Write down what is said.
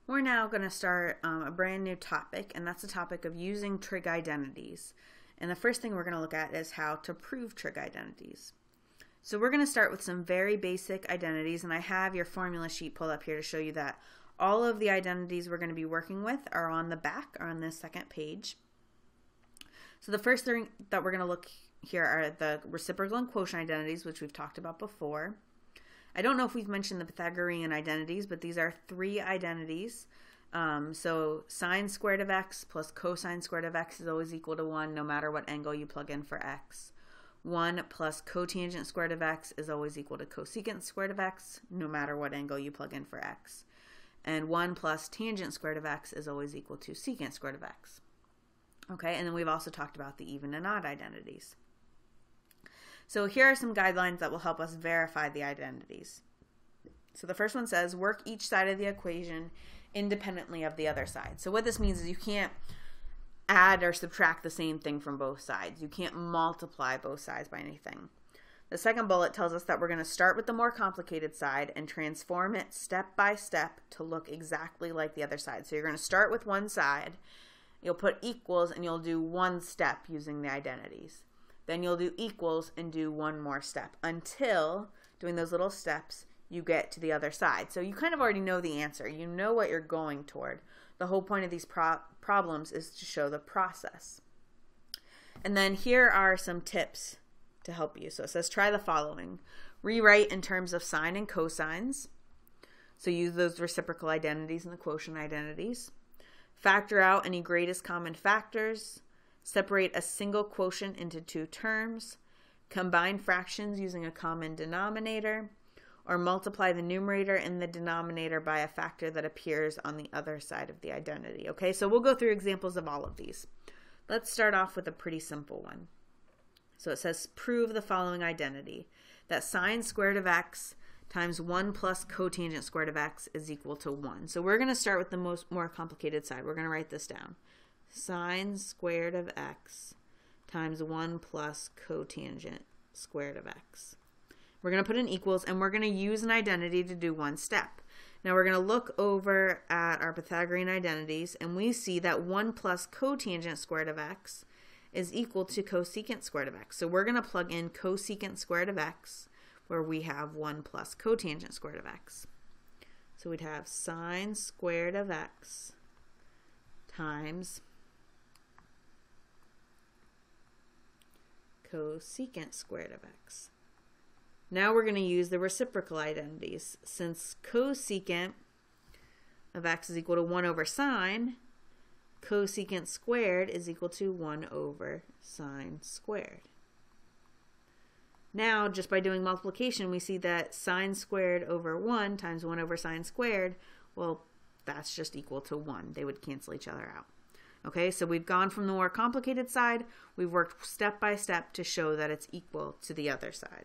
We're now going to start a brand new topic, and that's the topic of using trig identities. And the first thing we're going to look at is how to prove trig identities. So we're going to start with some very basic identities, and I have your formula sheet pulled up here to show you that all of the identities we're going to be working with are on the back, or on the second page. So the first thing that we're going to look here are the reciprocal and quotient identities, which we've talked about before. I don't know if we've mentioned the Pythagorean identities, but these are three identities. So sine squared of x plus cosine squared of x is always equal to 1 no matter what angle you plug in for x. 1 plus cotangent squared of x is always equal to cosecant squared of x no matter what angle you plug in for x. And 1 plus tangent squared of x is always equal to secant squared of x. Okay, and then we've also talked about the even and odd identities. So here are some guidelines that will help us verify the identities. So the first one says work each side of the equation independently of the other side. So what this means is you can't add or subtract the same thing from both sides. You can't multiply both sides by anything. The second bullet tells us that we're going to start with the more complicated side and transform it step by step to look exactly like the other side. So you're going to start with one side, you'll put equals, and you'll do one step using the identities. Then you'll do equals and do one more step until, doing those little steps, you get to the other side. So you kind of already know the answer. You know what you're going toward. The whole point of these problems is to show the process. And then here are some tips to help you. So it says try the following. Rewrite in terms of sine and cosines. So use those reciprocal identities and the quotient identities. Factor out any greatest common factors. Separate a single quotient into two terms, combine fractions using a common denominator, or multiply the numerator and the denominator by a factor that appears on the other side of the identity. Okay, so we'll go through examples of all of these. Let's start off with a pretty simple one. So it says prove the following identity, that sine squared of x times 1 plus cotangent squared of x is equal to 1. So we're going to start with the more complicated side. We're going to write this down. Sine squared of x times 1 plus cotangent squared of x. We're going to put in equals, and we're going to use an identity to do one step. Now we're going to look over at our Pythagorean identities, and we see that 1 plus cotangent squared of x is equal to cosecant squared of x. So we're going to plug in cosecant squared of x, where we have 1 plus cotangent squared of x. So we'd have sine squared of x times cosecant squared of x. Now we're going to use the reciprocal identities. Since cosecant of x is equal to 1 over sine, cosecant squared is equal to 1 over sine squared. Now, just by doing multiplication, we see that sine squared over 1 times 1 over sine squared, well, that's just equal to 1. They would cancel each other out. Okay, so we've gone from the more complicated side, we've worked step by step to show that it's equal to the other side.